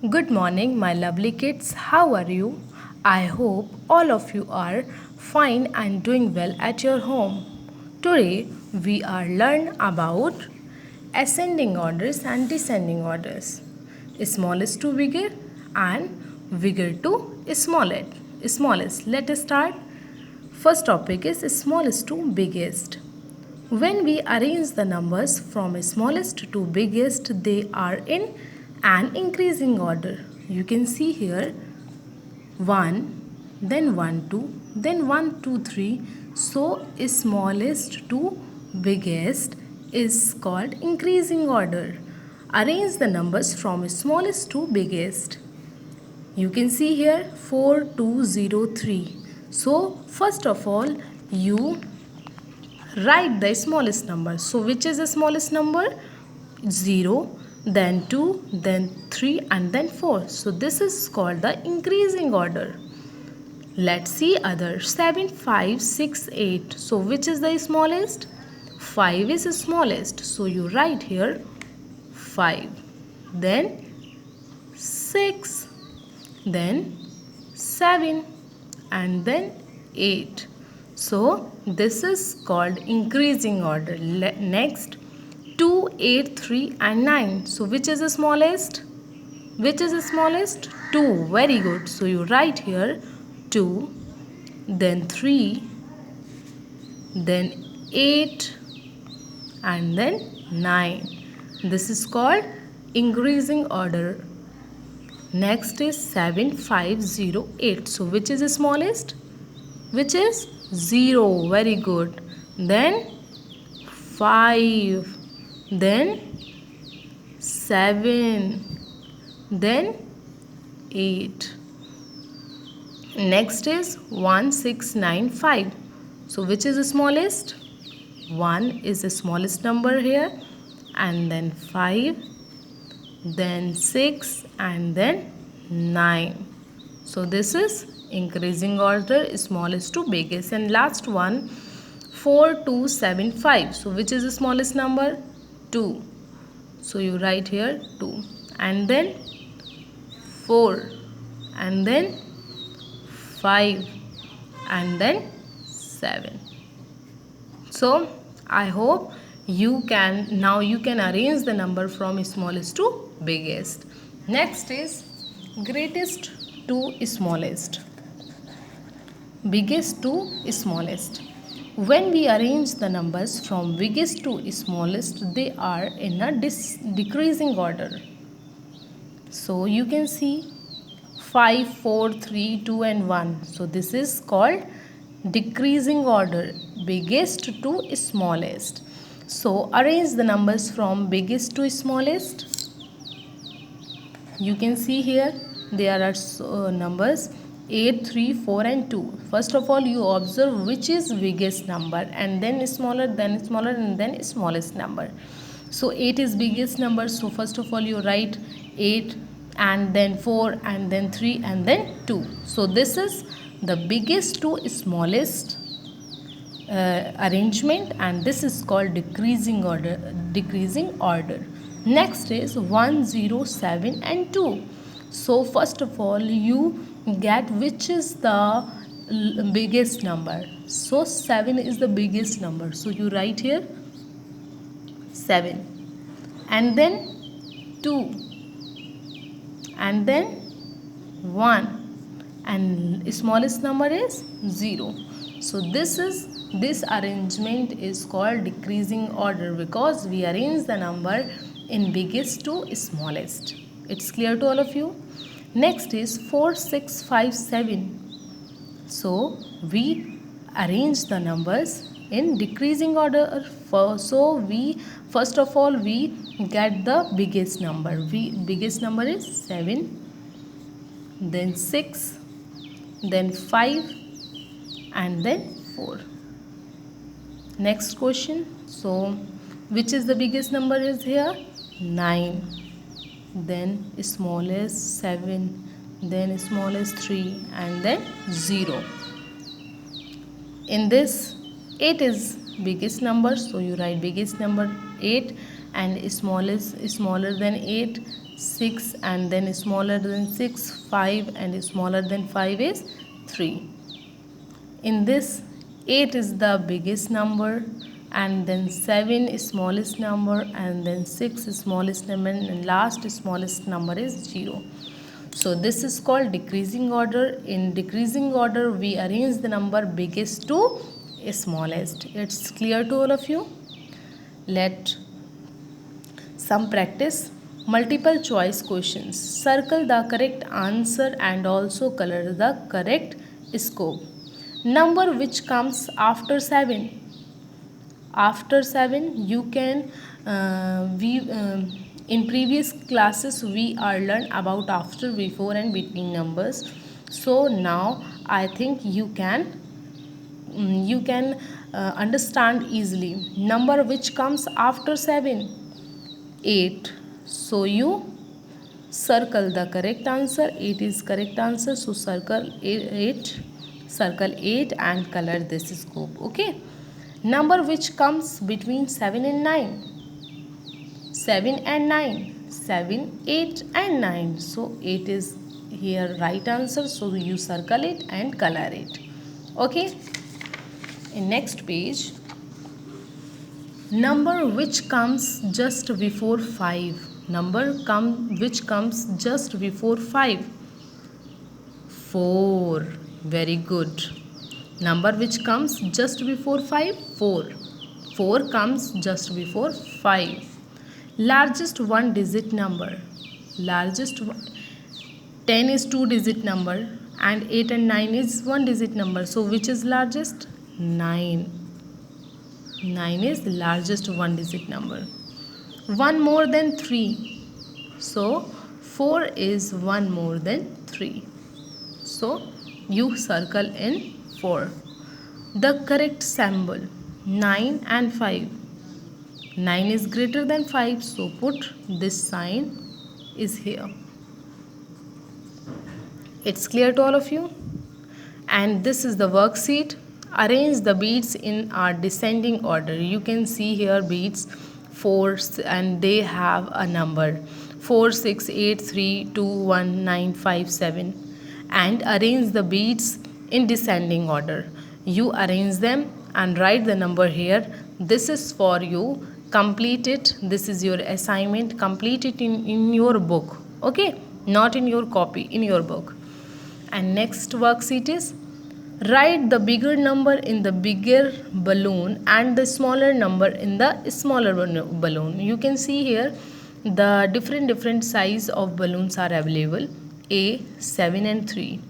Good morning, my lovely kids. How are you? I hope all of you are fine and doing well at your home. Today we are learn about ascending orders and descending orders. Smallest to bigger and bigger to smallest. Let us start. First topic is smallest to biggest. When we arrange the numbers from smallest to biggest, they are in an increasing order. You can see here 1, then 1, 2, then 1, 2, 3. So, smallest to biggest is called increasing order. Arrange the numbers from smallest to biggest. You can see here 4203. So, first of all, you write the smallest number. So which is the smallest number? 0, then 2, then 3 and then 4. So this is called the increasing order. Let's see other 7, 5, 6, 8. So which is the smallest? 5 is the smallest. So you write here 5. Then 6. Then 7 and then 8. So this is called increasing order. Next 2, 8, 3 and 9. So which is the smallest? Which is the smallest? 2. Very good. So you write here 2, then 3, then 8 and then 9. This is called increasing order. Next is 7508. So which is the smallest? Which is 0. Very good. Then 5. Then 7. Then 8. Next is 1695. So which is the smallest? 1 is the smallest number here. And then 5. Then 6 and then 9. So this is increasing order, smallest to biggest. And last one 4275. So which is the smallest number? 2. So you write here 2 and then 4 and then 5 and then 7. So I hope you can arrange the number from smallest to biggest. Next is greatest to smallest, biggest to smallest. When we arrange the numbers from biggest to smallest, they are in a decreasing order. So you can see 5, 4, 3, 2 and 1. So this is called decreasing order, biggest to smallest. So arrange the numbers from biggest to smallest. You can see here there are numbers 8, 3, 4 and 2. First of all, you observe which is biggest number and then smaller and then smallest number. So 8 is biggest number. So first of all you write 8 and then 4 and then 3 and then 2. So this is the biggest to smallest arrangement, and this is called decreasing order. Next is 1, 0, 7 and 2. So first of all you get which is the biggest number. So 7 is the biggest number. So you write here 7 and then 2 and then 1 and smallest number is 0. So this arrangement is called decreasing order because we arrange the number in biggest to smallest. It's clear to all of you? Next is 4, 6, 5, 7. So we arrange the numbers in decreasing order. So we first of all we get the biggest number. Biggest number is 7, then 6, then 5 and then 4. Next question. So which is the biggest number is here? 9, then smallest 7, then smallest 3 and then 0. In this 8 is biggest number, so you write biggest number 8 and smallest smaller than 8, 6, and then smaller than 6, 5, and smaller than 5 is 3. In this, 8 is the biggest number, and then 7 is smallest number, and then 6 is smallest number, and last smallest number is 0. So this is called decreasing order. In decreasing order, we arrange the number biggest to smallest. It's clear to all of you? Let some practice. Multiple choice questions. Circle the correct answer and also color the correct scope. Number which comes after 7. After 7 you can in previous classes we are learned about after, before and between numbers. So now I think you can understand easily. Number which comes after 7. 8. So you circle the correct answer. 8 is correct answer, so circle 8, circle 8 and color this scope. Okay. Number which comes between 7 and 9. 7 and 9. 7, 8 and 9. So 8 is here right answer, so you circle it and color it. Okay. In next page, number which comes just before 5. Number which comes just before 5. 4. Very good. Number which comes just before 5. 4. 4 comes just before 5. Largest one digit number. Largest 10 is 2 digit number and 8 and 9 is 1 digit number. So which is largest? 9. 9 is the largest 1 digit number. 1 more than 3. So 4 is 1 more than 3. So you circle in 4. The correct symbol. 9 and 5. 9 is greater than 5. So put this sign is here. It's clear to all of you? And this is the worksheet. Arrange the beads in our descending order. You can see here beads 4 and they have a number 4, 6, 8, 3, 2, 1, 9, 5, 7, and arrange the beads in descending order. You arrange them and write the number here. This is for you. Complete it. This is your assignment. Complete it in your book. Okay, not in your copy, in your book. And next worksheet is write the bigger number in the bigger balloon and the smaller number in the smaller balloon. You can see here the different size of balloons are available. A, 7 and 3.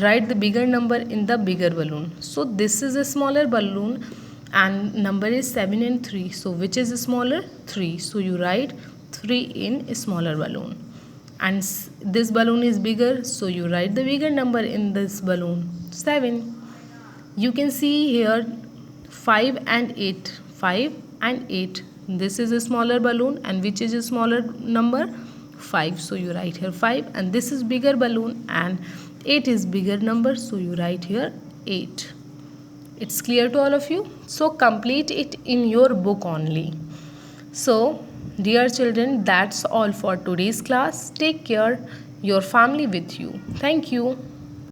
Write the bigger number in the bigger balloon. So this is a smaller balloon and number is 7 and 3. So which is smaller? 3. So you write 3 in a smaller balloon. And this balloon is bigger, so you write the bigger number in this balloon, 7. You can see here 5 and 8. 5 and 8. This is a smaller balloon and which is a smaller number? 5. So you write here 5, and this is bigger balloon and 8 is bigger number, so you write here 8. It's clear to all of you? So complete it in your book only. So dear children, that's all for today's class. Take care, your family with you. Thank you.